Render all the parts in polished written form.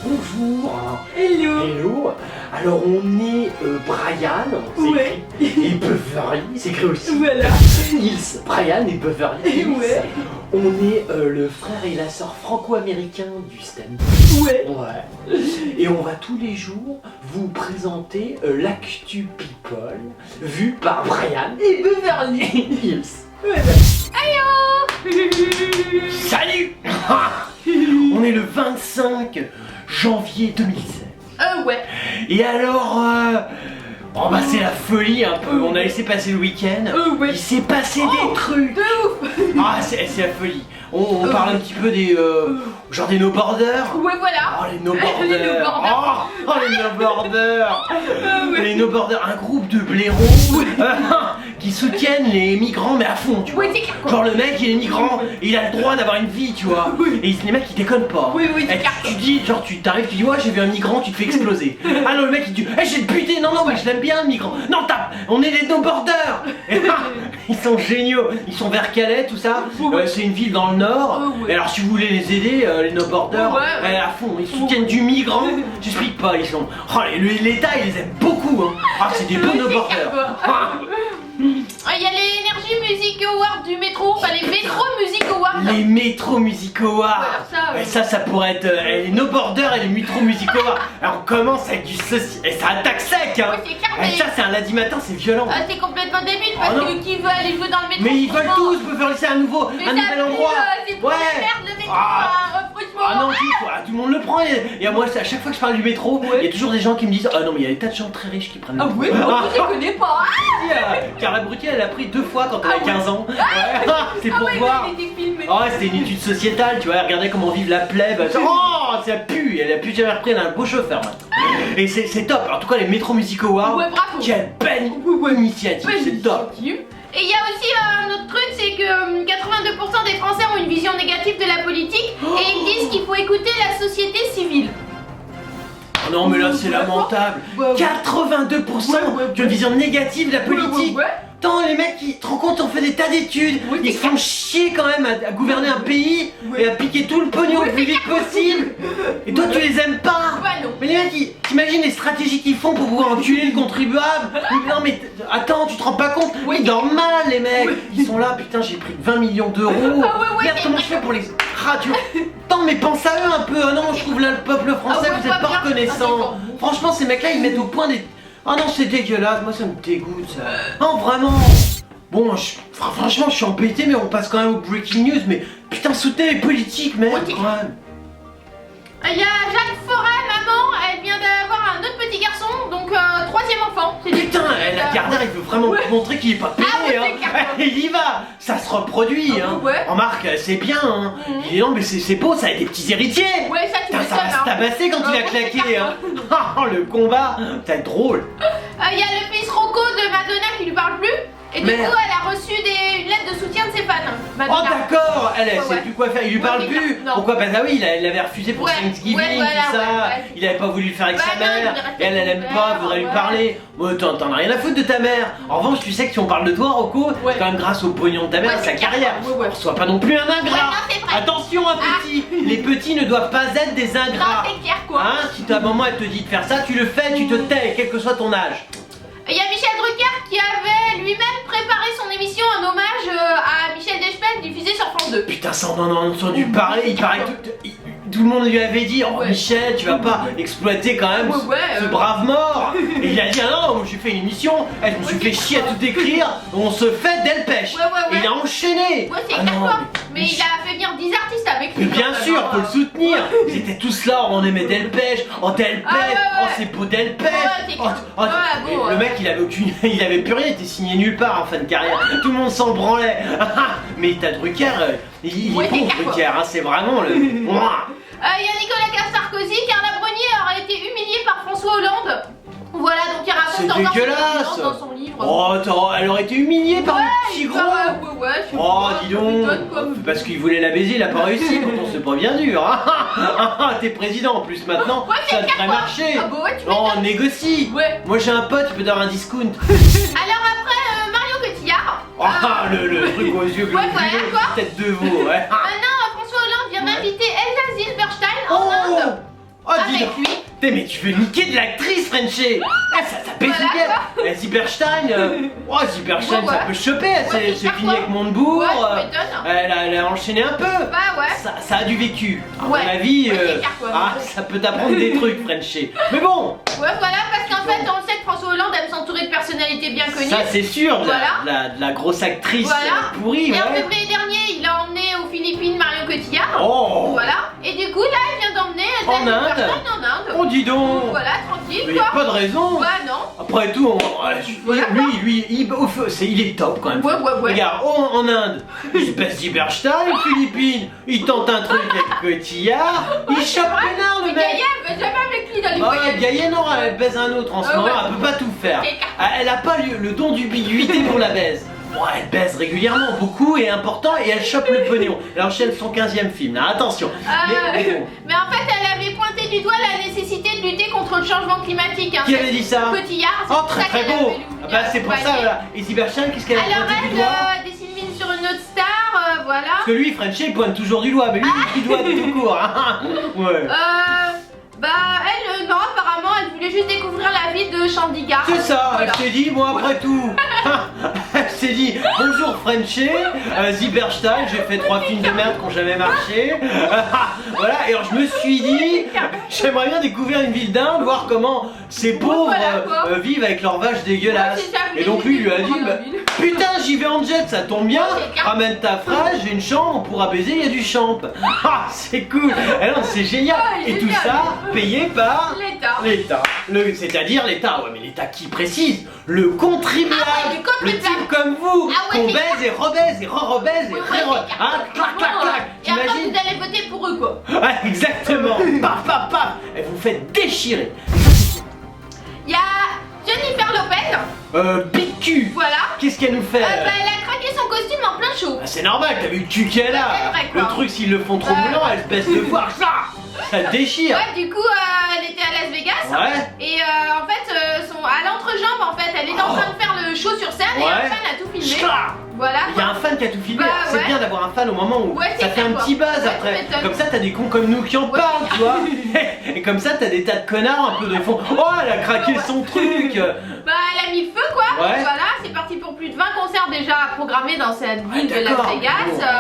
bonjour. Hello. Hello. Alors on est Brian, c'est Ouais. écrit, et Beverly, c'est écrit aussi. Voilà. Nils, Brian et Beverly. Hills. Ouais. On est le frère et la sœur franco-américain du stand. Ouais. Ouais. Et on va tous les jours vous présenter l'actu people vu par Brian Et Beverly. Hills. Voilà. Salut. On est le 25 janvier 2016. Ouais. Et alors, oh bah c'est la folie un peu. On a laissé passer le week-end. Ouais. Il s'est passé des trucs. De ouf. Ah, c'est la folie. On parle un petit peu des genre des no borders. Ouais, voilà. Oh les no Les borders. no-borders. Oh les no borders. Ouais. Les no borders, un groupe de blaireaux qui soutiennent les migrants mais à fond, tu vois. Oui, c'est clair, quoi. Genre le mec il est migrant et il a le droit d'avoir une vie, tu vois. Oui. Et les mecs ils déconnent pas. Oui, oui, c'est Et clair. tu dis, genre tu t'arrives, tu dis ouais j'ai vu un migrant, tu te fais exploser. Ah non le mec il dit hey, j'ai buté, non mais je l'aime bien le migrant. Non tape, on est les no borders. Ils sont géniaux, ils sont vers Calais tout ça. C'est une ville dans le nord. Ouais. Et alors si vous voulez les aider, les no borders, Ouais. à fond, ils soutiennent du migrant. J'explique pas, ils sont. Oh l'État ils les aiment beaucoup hein. Ah c'est des bons no C'est borders. clair, Ah. Il y a les Energy Music Awards du métro, enfin les Metro Music Awards. Les Metro Music Awards. Voilà, Ça pourrait être les No Border et les Metro Music Awards. Alors on commence avec du saucisson. Et ça attaque sec hein. Oui, c'est clair, Et mais ça c'est un lundi matin, c'est violent. c'est complètement débile parce non. que qui veut aller jouer dans le métro? Mais ils veulent franchement. tous me faire laisser un nouveau, Mais un ça nouvel pue, endroit. c'est pour la merde le métro, franchement. Ah non, tout le monde le prend. Et moi, à chaque fois que je parle du métro, il y a toujours des gens qui me disent ah non, mais il y a des tas de gens très riches qui prennent le Ah métro. ouais, je les connais pas. Carla Bruni, elle a pris 2 fois quand elle a 15 ans. Ouais. C'est Ah pour ouais, voir. il était filmé. Oh, c'était une étude sociétale, tu vois, regardez comment vivent la plèbe. Oh, ça pue, elle a plus jamais repris, elle a un beau chauffeur maintenant. Et c'est top, en tout cas les Metro Music Awards, Ouais, bravo. quelle belle initiative, Ouais, c'est top. Et il y a aussi un autre truc, c'est que 82% des Français ont une vision négative de la politique et ils disent qu'il faut écouter la société civile. Oh non mais là c'est lamentable, Ouais. 82% qui ont une vision négative de la politique. Ouais. Tant les mecs, ils te rendent compte, on fait des tas d'études, Oui, ils se font chier quand même à gouverner un pays et à piquer tout le pognon le plus vite possible. Et toi tu les aimes pas. Bah non. Mais les mecs, t'imagines les stratégies qu'ils font pour pouvoir enculer le contribuable. Non mais attends, tu te rends pas compte. Ils dorment mal les mecs. Ils sont là, putain j'ai pris 20 millions d'euros. Merde, comment je fais pour les... Ah tu vois. Attends mais pense à eux un peu. Ah non, je trouve là le peuple français, Ah ouais, vous êtes pas pas bien. reconnaissant. Franchement ces mecs là ils mettent au point des... Ah non c'est dégueulasse, moi ça me dégoûte ça. Non vraiment. Bon, franchement, je suis embêté, mais on passe quand même au breaking news. Mais putain, soutenez les politiques, merde, Ouais. quand même. Il y a Jeanne Forêt, maman, elle vient d'avoir un autre petit garçon, donc 3e enfant. C'est des- Putain, la Gardère, il veut vraiment montrer qu'il est pas payé, Ah ouais, hein. c'est clair. Il y va, ça se reproduit, Ah hein. ouais. Remarque, c'est bien, hein. Il est non, mais c'est beau, ça a des petits héritiers. Ouais, ça tu Putain, me ça va se tabasser quand il a claqué, hein. Oh, le combat, ça va être drôle. Il y a le fils Rocco de Madonna qui lui parle plus. Et du Merde. coup, elle a reçu une lettre de soutien de ses fans. Oh Madonna. d'accord, elle Ouais, sait ouais. plus quoi faire, il lui Ouais, parle c'est plus. clair, non. Pourquoi? Bah oui, il l'avait refusé pour Ouais, Thanksgiving, ouais, voilà, tout ça. ouais. Il avait pas voulu le faire avec Bah sa non, mère. il voulait rester Elle avec aime son pas, père, voudrait lui ouais. parler. Bon, t'en as rien à foutre de ta mère. En revanche, tu sais que si on parle de toi, Rocco, Ouais. c'est quand même grâce au pognon de ta mère, Ouais, et sa c'est clair. carrière. Ouais, ouais. Sois pas non plus un ingrat. Ouais, non, c'est vrai. Attention, un petit. Les petits ne doivent pas être des Non, ingrats. c'est clair quoi. Hein, si ta maman elle te dit de faire ça, tu le fais, tu te tais, quel que soit ton âge. Il y a Michel Drucker qui avait lui-même préparé son émission en hommage à Michel Deschepelles diffusée sur France 2. Putain, ça on en a entendu parler, il paraît que tout le monde lui avait dit oh Ouais. Michel, tu vas pas exploiter quand même Ouais, ce brave mort. Et il a dit ah non, moi j'ai fait une émission, je me suis fait chier à tout écrire, on se fait Delpech. Ouais, ouais, ouais. Et il a enchaîné. Ouais, c'est Ah clair non, quoi. Mais il a fait venir 10 artistes avec lui. mais bien sûr, faut le soutenir. Ils étaient tous là, on aimait Delpech, oh Delpech, Ah ouais, ouais. oh c'est beau Delpech. Ouais, c'est clair. Ouais, et bon, le mec il avait aucune, il avait plus rien, il était signé nulle part en fin de carrière. Tout le monde s'en branlait. Mais t'as Drucker, il Ouais, est c'est bon clair, Drucker, hein, c'est vraiment le. Mouah. Il y a Nicolas Sarkozy, Carla Bruni aurait été humiliée par François Hollande. Voilà, donc il raconte C'est encore son dégueulasse. expérience dans son livre. Oh, elle aurait été humiliée par le petit gros. Ouais, je sais Oh, pas, dis ça donc. m'étonne, quoi. Parce qu'il voulait la baiser, il a pas réussi. Pourtant, c'est pas bien dur. T'es président en plus maintenant. Ouais, c'est Ça clair, devrait quoi. marcher. Ah bah ouais, tu Non, m'étonnes. négocie. Ouais. Moi, j'ai un pote, il peut avoir un discount. Alors après, Mario Cotillard. Ah, le truc aux yeux Ouais, voilà, globuleux, quoi. tête de veau, ouais. Maintenant, François Hollande vient d'inviter Elsa Zilberstein en Oh, Inde. oh, dis avec lui. Mais tu veux niquer de l'actrice, Frenchie. Ça pèse une gueule. Zipperstein, ça peut choper. C'est fini avec Montebourg. Ouais, tu m'étonnes. Elle a enchaîné un peu. Bah ouais. Ça a du vécu. À mon Ouais. avis, Ouais, ça peut t'apprendre des trucs, Frenchie. Mais bon. Ouais, voilà, parce qu'en fait, on sait que François Hollande aime s'entourer de personnalités bien connues. Ça, c'est sûr. Voilà. De la grosse actrice Voilà. pourrie. Et en Ouais. février dernier, il a emmené aux Philippines Marion Cotillard. Oh. Voilà. Et du coup, là, il vient d'emmener En Daniel Inde. Bernstein en Inde. Oh, dis donc. Voilà, tranquille, Mais y a quoi. pas de raison. Ouais, non. Après tout, Voilà. lui, il est top quand même. Ouais. Regarde, en Inde, il se baisse Zipperstein, aux Philippines, il tente un truc avec Cotillard, il chope pénard le Mais mec. Gaïa, elle va jamais avec lui dans les Ah, voyages. Gaïa, non, elle baise un autre en ce Ah moment, ouais. elle peut pas tout faire. Ok. Elle a pas le don d'ubiquité pour la baise. Bon, elle baise régulièrement, beaucoup et important, et elle chope le pognon. Elle enchaîne son 15e film, là, attention. Mais bon. Mais en fait, elle avait pointé du doigt la nécessité de lutter contre le changement climatique. Hein. Qui avait dit ça? Cotillard, c'est Oh, pour très ça très qu'elle beau. avait Ah bah, c'est pour ça, voilà. Et Zipperstein, qu'est-ce qu'elle a Alors pointé du doigt? elle dessine sur une autre star, voilà. Parce que lui, Frenchie, il pointe toujours du doigt, mais lui, il du doigt tout court. Hein. Ouais. Bah elle, non, apparemment, elle voulait juste découvrir la vie de Chandigarh. C'est ça, Voilà. elle s'est dit, moi après tout. Elle s'est dit, bonjour Frenchie, Zipperstein, j'ai fait 3 films de merde qui n'ont jamais marché. Voilà, et alors je me suis dit, j'aimerais bien découvrir une ville d'Inde, voir comment ces pauvres voilà, quoi. vivent avec leurs vaches dégueulasses. Ouais, c'est ça, Et donc lui lui a dit, découvrir bah, la ville. putain, j'y vais en jet, ça tombe bien, ramène ta phrase, j'ai une chambre, on pourra baiser, il y a du champ. Ah, c'est cool. Et non, c'est génial. Ouais, Et tout génial. ça payé par L'État. l'État. C'est-à-dire l'État, ouais, mais l'État qui précise? Le contribuable. Ah ouais, le contribuable. type comme vous, Ah ouais, qu'on c'est baise et rebaise et re-rebaise et Ouais, re c'est Ah, clac, clac, clac. Et après, T'imagines? vous allez voter pour eux, quoi. Ouais, exactement. Paf, paf, paf. Et vous faites déchirer. Il y a Jennifer Lopez. Big cul. Voilà. Qu'est-ce qu'elle nous fait? Bah, elle a craqué son costume en plein show. Bah, c'est normal, t'as vu le cul qu'elle a. Ouais, c'est vrai, quoi. Le truc, s'ils le font trop moulant, elle se baisse le voir. Ça déchire. Ouais, du coup, elle était à Las Vegas. Ouais. Et en fait, à l'entrejambe, en fait, elle était en train de faire le show sur scène et Ouais. un fan a tout filmé. Schla. Voilà. Il y a un fan qui a tout filmé. Bah, C'est ouais. bien d'avoir un fan au moment où Ouais, c'est ça fait un clair, petit quoi. buzz Ouais, après. tu m'étonnes. Comme ça, t'as des cons comme nous qui en Ouais. parlent, tu vois. Et comme ça, t'as des tas de connards un peu de fond. Oh, elle a craqué son truc. Bah, elle a mis le feu, quoi. Ouais. Voilà, c'est parti pour plus de 20 concerts déjà programmés dans cette ville de Las D'accord. Vegas.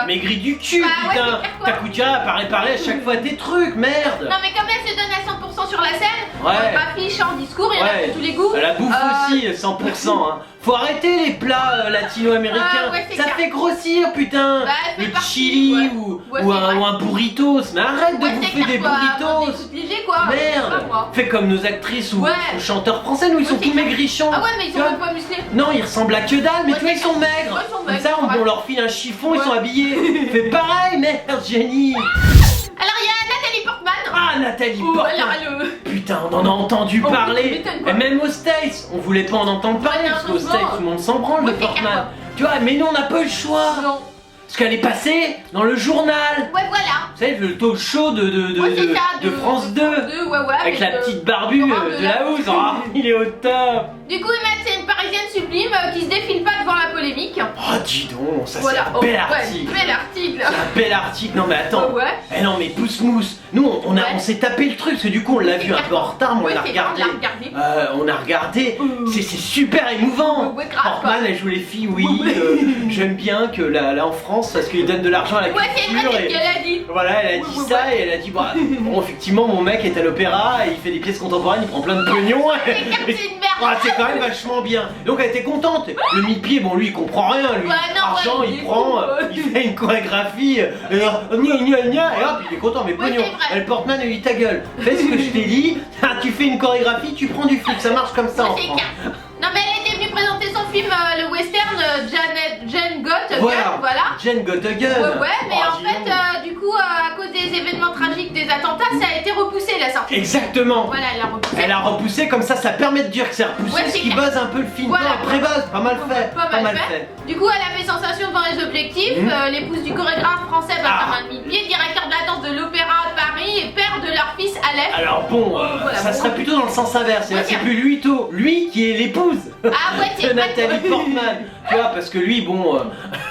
Bon, maigri du cul, Bah, ouais, putain. c'est clair, quoi. Ta couturière apparaît parler à chaque fois tes trucs, merde. Non, mais comme elle se donne à 100% sur la scène, Ouais. pas fiche en discours, il y en a Ouais. pour tous les goûts. La bouffe aussi, 100%. Hein. Faut arrêter les plats latino-américains. Ah, ouais, c'est ça clair. fait grossir, putain. Bah, elle fait le partie, chili ouais. ou, Ouais, ou c'est vrai. un burritos. Mais arrête de Ouais, c'est bouffer clair, des quoi. burritos. Des trucs légers, quoi. Merde. Pas moi. Fais comme nos actrices ou, Ouais. ou chanteurs français, nous ils sont Ouais, tous c'est clair. maigrichons. Ah ouais, mais ils Tu sont vois même pas musclés. Non, ils ressemblent à que dalle, mais Ouais, tu vois, ils c'est sont clair. maigres. Ouais, ils sont Comme maigres, ça, on ouais. leur file un chiffon, ils Ouais. sont habillés. Fais pareil, merde, Jenny. Alors, il y a Nathalie Portman. Ah, Nathalie Oh, Portman. alors, Putain, on en a entendu Oh, tu parler. m'étonnes, quoi. Et même aux States, on voulait pas en entendre parler Ouais, parce qu'aux franchement, States, tout le monde s'en branle de ouais, c'est clair, Portman. quoi. Tu vois, mais nous on n'a pas eu le choix. Non. Parce qu'elle est passée dans le journal. Ouais, voilà. Vous savez, le talk show de Ouais, c'est ça, de France 2. Ouais, ouais, Avec la petite barbue Laurent de la housse. Oh, il est au top. Du coup, Emma, c'est une parisienne sublime qui se défile pas devant la polémique. Oh, dis donc, ça Voilà. c'est un bel Oh, article. Ouais, bel article. C'est un bel article. Non mais attends. Ouais. Eh non mais pousse-mousse. Nous Ouais. on s'est tapé le truc parce que du coup on l'a vu un peu en retard, mais Ouais, on l'a c'est regardé. grave, on l'a regardé. On a regardé. C'est super émouvant. Ouais, grave, Portman elle joue les filles, oui. J'aime bien que là en France parce qu'ils donnent de l'argent à la Ouais, c'est culture. vrai, c'est ce et- qu'elle a dit. Voilà, elle a dit Ouais, ça ouais. et elle a dit bah, bon effectivement mon mec est à l'opéra, il fait des pièces contemporaines, il prend plein de pognon. C'est clair que c'est une merde. Ah, c'est quand même vachement bien. Donc elle était contente. Le mi-pied, bon lui il comprend rien, lui. Ouais, non, Argent, ouais, il il est prend, fou, ouais. il fait une chorégraphie, gna, et hop, il est content. Mais Ouais, pognon, c'est vrai. elle Portman, elle dit ta gueule. Fais ce que je t'ai dit. Tu fais une chorégraphie, tu prends du fric, ça marche comme ça Ouais, en c'est France. clair. Non, mais elle était venue présenter son film, le western Jane Got. Voilà. Jen got a gun. Ouais, mais Oh, en dis fait, donc. du coup, à cause des événements tragiques des attentats, ça a été repoussé la sortie. Exactement. Voilà, elle a repoussé. Elle a repoussé comme ça peut permet de dire que c'est repoussé, Ouais, ce c'est qui clair. buzz un peu le film. Voilà. Non, après buzz, pas mal Ouais, fait. pas mal fait. Du coup, elle a fait sensation devant les objectifs. Mhm. L'épouse du chorégraphe français Benjamin Millepied, directeur de la danse de l'Opéra de Paris et père de leur fils Aleph. Alors bon, Voilà, ça bon. serait plutôt dans le sens inverse. Ouais, C'est c'est plus lui qui est l'épouse Ah ouais, c'est de vrai. Nathalie Portman. Tu vois, parce que lui, bon,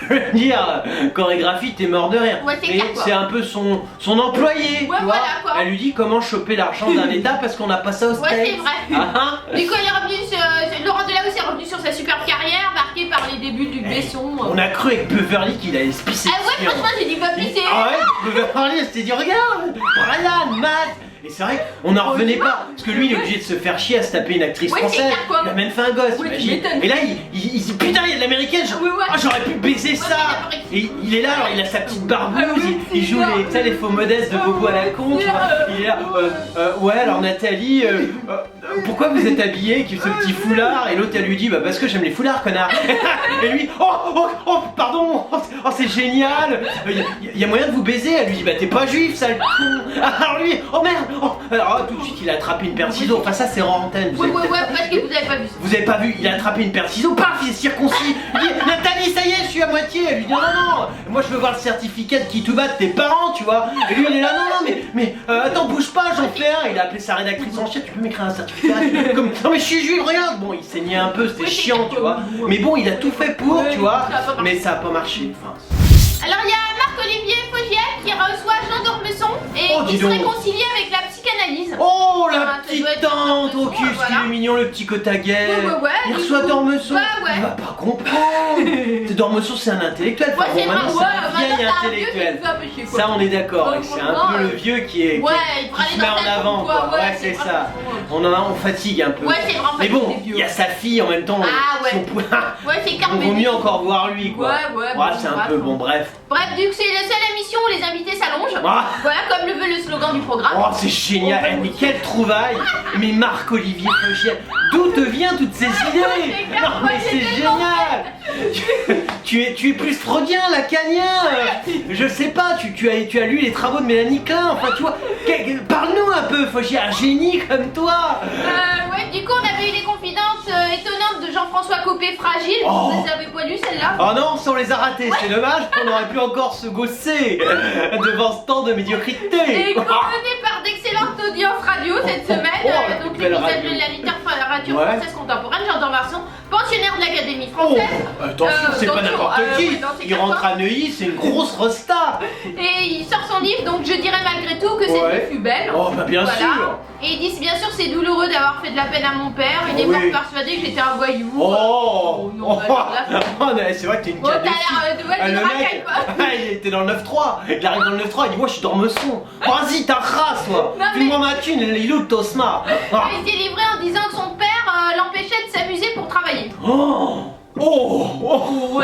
je veux dire, chorégraphie, t'es mort de rire. Ouais, c'est Mais clair, quoi. c'est un peu son employé, Ouais, tu vois. voilà, quoi. Elle lui dit comment choper l'argent d'un état parce qu'on n'a pas ça au States. Ouais, c'est vrai. Ah, Du coup, il est revenu Laurent Delahousse est revenu sur sa superbe carrière, marquée par les débuts du Besson. on a cru avec Beverly qu'il allait se pisser Ah ouais, dessus, hein. franchement, j'ai dit va pisser. Ah ouais, Beverly, elle s'était dit regarde, Brian, Matt. Et c'est vrai qu'on n'en revenait pas, parce que lui il est obligé de se faire chier à se taper une actrice Ouais, c'est française. clair, quoi. Il a même fait un gosse, Ouais, tu imagine. m'étonnes. Et là il se dit putain, il y a de l'américaine, Ouais, ouais. ah, j'aurais pu baiser Ouais, ça. mais Et il est là, alors il a sa petite barbouze, Ah ouais, il joue c'est les, tu sais, les faux modestes de Bobo à la con, tu vois. Il est là, ouais, alors Nathalie, pourquoi vous êtes habillée avec ce petit foulard? Et l'autre elle lui dit, bah parce que j'aime les foulards, connard. Et lui, oh, pardon, oh, c'est génial, il y a moyen de vous baiser. Elle lui dit, bah t'es pas juif, sale con. Alors lui, oh merde, alors tout de suite il a attrapé une paire de ciseaux, enfin ça c'est en antenne. Ouais, parce que vous avez pas vu ça. Vous avez pas vu, il a attrapé une paire de ciseaux, paf, il est circoncis. Il dit, Nathalie, ça y est, je suis à moitié. Elle lui dit, non, moi je veux voir le certificat de qui tout bat de tes parents, tu vois. Et lui il est là, non, mais attends, bouge pas, j'en fais un. Il a appelé sa rédactrice en chef, tu peux m'écrire un certificat comme, non mais je suis juif, regarde. Bon, il saignait un peu, c'était chiant, tu vois. Mais bon, il a tout fait pour, tu vois. Mais ça a pas marché, enfin. Alors, il y a Marc-Olivier Fogiel qui reçoit Jean d'Ormesson et Oh, qui dis se donc. réconcilie avec la psychanalyse. Oh Ah, la ça petite doit être tante, Dormesson, oh qu'est-ce voilà. qu'il est mignon le petit Cotaguet. Ouais, Il du reçoit coup, Dormesson. ouais, ouais. Il va pas comprendre. Dormesson c'est un intellectuel. Ouais, Enfin, c'est bon, vrai, maintenant, ouais, c'est un vieil maintenant, c'est un vieux qui intellectuel. nous fait un peu chier, quoi. Ça on est d'accord, Ouais, c'est un franchement, peu le vieux qui est Ouais, il qui prend se les met en ancêtres, avant quoi, quoi. ouais, Ouais, c'est ça. On fatigue un peu. Ouais, c'est vraiment Mais bon, fatigué, vieux. il y a sa fille en même temps. Ah, ouais. Si on pouvait- Ouais, c'est clair. on vaut mieux encore voir lui quoi. Ouais, bon, c'est un bref. peu bon, bref. Bref, vu que c'est la seule émission où les invités s'allongent, Ah. voilà, comme le veut le slogan du programme. Oh, c'est génial, eh, mais quelle trouvaille. Mais Marc-Olivier Fogiel, d'où te viennent toutes ces idées? clair, Non mais moi, c'est j'ai génial. Tu es plus freudien, lacanien. Je sais pas, tu as lu les travaux de Mélanie Klein, enfin tu vois. Parle-nous un peu, Fogiel, un génie comme toi. Ouais, du coup, on avait eu les confidences étonnantes de Jean-François Copé fragile. Oh. Vous les avez pas lues, celle-là? Oh non, ça on les a ratés, c'est dommage qu'on aurait pu encore se gosser devant ce temps de médiocrité. Et couronné par d'excellentes audiences radio cette semaine. La Donc, plus belle l'épisode radio. de la radio Ouais. française contemporaine, Jean d'Ormesson, pensionnaire de l'Académie Oh, française. attention, c'est pas attention, n'importe qui. oui, non, c'est Il rentre clair. à Neuilly, c'est une grosse resta. Et il sort son livre, donc je dirais malgré tout que cette Ouais. vie fut belle. Oh, bah bien Voilà. sûr. Et ils disent bien sûr c'est douloureux d'avoir fait de la peine à mon père. Il est Oui. mort persuadé que j'étais un voyou. Oh, non, bah, alors là, Oh, mais c'est vrai que t'es une Oh, carte t'as de l'air fille. de ouais, Le d'une mec, racaille, quoi. il était dans le 9-3. Il arrive dans le 9-3, il dit, ouais, je suis Dormesson. Vas-y, ta race, toi. Non, mais- File-moi ma thune, il est où Tosma? Il s'est livré en disant que son père l'empêchait de s'amuser pour travailler. Oh,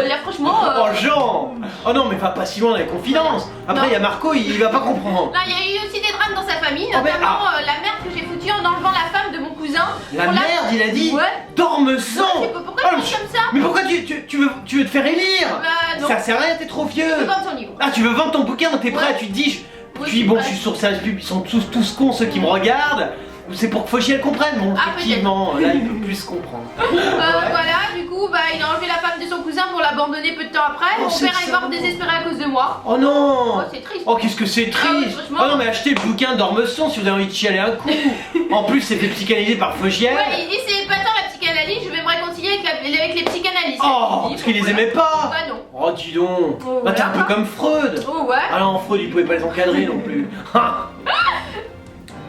Là franchement. Oh, Jean. Oh non, mais va pas si loin dans les confidences. Après, Non. il y a Marco, il va pas comprendre. Là, il y a eu aussi des drames dans sa famille, Oh, mais- notamment la merde que j'ai foutue en enlevant la femme de mon cousin. La Pour merde, il a dit. Ouais. Dormesson. Ouais, c'est pas- pourquoi Oh, tu penses comme ça? Mais pourquoi tu veux te faire élire? Bah non. Ça sert à rien, t'es trop vieux. Je peux vendre son livre. Ah, tu veux vendre ton bouquin, t'es prêt, Ouais. tu te dis. Ouais, Puis c'est bon, vrai. je suis sur service public, ils sont tous cons ceux qui me regardent. C'est pour que Fogiel comprenne. Bon, Ah, effectivement, là il peut plus comprendre. Voilà, du coup, bah, il a enlevé la femme de son cousin pour l'abandonner peu de temps après. Oh, Mon c'est père est mort ça. désespéré à cause de moi. Oh non. Oh, c'est triste. Oh, qu'est-ce que c'est Ah ouais, triste. franchement. Oh non, mais achetez le bouquin d'Ormesson si vous avez envie de chialer un coup. En plus, c'est fait psychanalyser par Fogiel. Ouais, il dit c'est pas tant la psychanalyse, je vais me réconcilier avec les psychanalystes. Oh, Il dit, parce qu'il les voilà. aimait pas. Bah non. Oh, dis donc. Oh, Bah, t'es un voilà. peu comme Freud. Oh ouais. Ah non, Freud, il pouvait pas les encadrer non plus.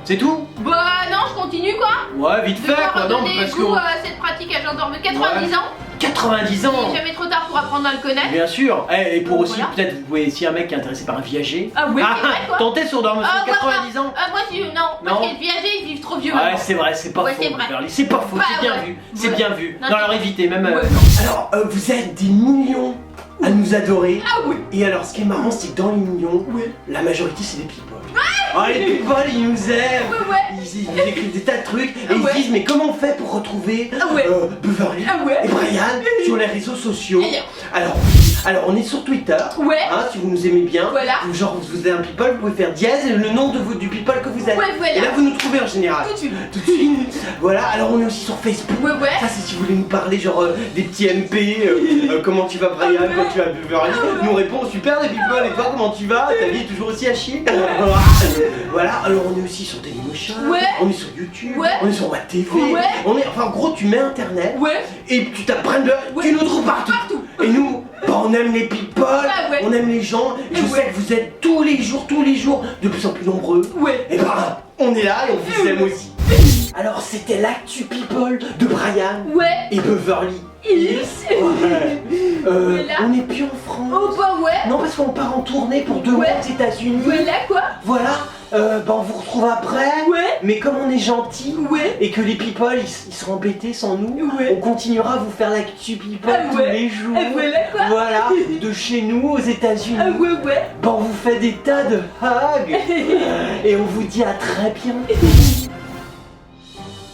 C'est tout? Bah non, je continue quoi. Ouais, vite fait Devoir quoi. Non, redonner parce goût que. à cette pratique à Jean d'Ormesson. 90 ans. 90 ans. Il est jamais trop tard pour apprendre à le connaître. Bien sûr. Et pour aussi, Voilà. peut-être, vous pouvez, si un mec qui est intéressé par un viager. Ah ouais, c'est vrai quoi. Tentez sur Dormesson, Ah, moi, 90 ans. moi si non, parce Non. que les viagers ils vivent trop vieux. Ouais, maintenant. c'est vrai, c'est pas Ouais, faux, c'est vrai. Beverly, c'est pas faux, Bah, c'est bien ouais. vu, c'est Ouais. bien vu. Non, Non, c'est alors pas- évitez, même. Ouais. Alors, vous êtes des millions à nous adorer. Ah oui. Et alors, ce qui est marrant, c'est que dans les millions, Ouais. la majorité, c'est des people. Ah, les people, ils nous aiment. Ouais, ouais. Ils écrivent des tas de trucs et Ah ils ouais. se disent, mais comment on fait pour retrouver Ah ouais. Beverly Ah ouais. et Brian sur les réseaux sociaux? Alors. Alors, Alors on est sur Twitter. Ouais. Hein, si vous nous aimez bien. Voilà. Genre vous êtes un people, vous pouvez faire dièse et le nom du people que vous êtes. Ouais, voilà. Et là vous nous trouvez en général. Tout de suite. Tout de suite. Voilà. Alors on est aussi sur Facebook. Ouais, ouais. Ça c'est si vous voulez nous parler genre des petits MP. Comment tu vas Brian? Ouais. Quand tu vas Beverly? Ouais. Nous on répond super les people. Et toi comment tu vas? Ta vie est toujours aussi à chier? Voilà. Alors on est aussi sur Dailymotion. Ouais. On est sur YouTube. Ouais. On est sur WebTV. Ouais. On est, enfin en gros tu mets internet. Ouais. Et tu tapes Brenda, Ouais. tu nous trouves partout. Et nous, bah, on aime les people, ouais. on aime les gens. Je sais que vous êtes tous les jours, de plus en plus nombreux. Ouais. Et bah, on est là et on vous aime aussi. Alors, c'était l'actu people de Brian Ouais. et Beverly Hills. Ouais. Voilà. On n'est plus en France. Oh bah ouais. Non, parce qu'on part en tournée pour 2 mois Ouais. aux États-Unis. Voilà quoi. Voilà. Bah, on vous retrouve après. Ouais. Mais comme on est gentils. Ouais. Et que les people ils seront embêtés sans nous, Ouais. on continuera à vous faire l'actu people Ah tous ouais. les jours. Ah voilà quoi. Voilà, de chez nous aux États-Unis. Ah ouais ouais. Bon, on vous fait des tas de hugs et on vous dit à très bientôt.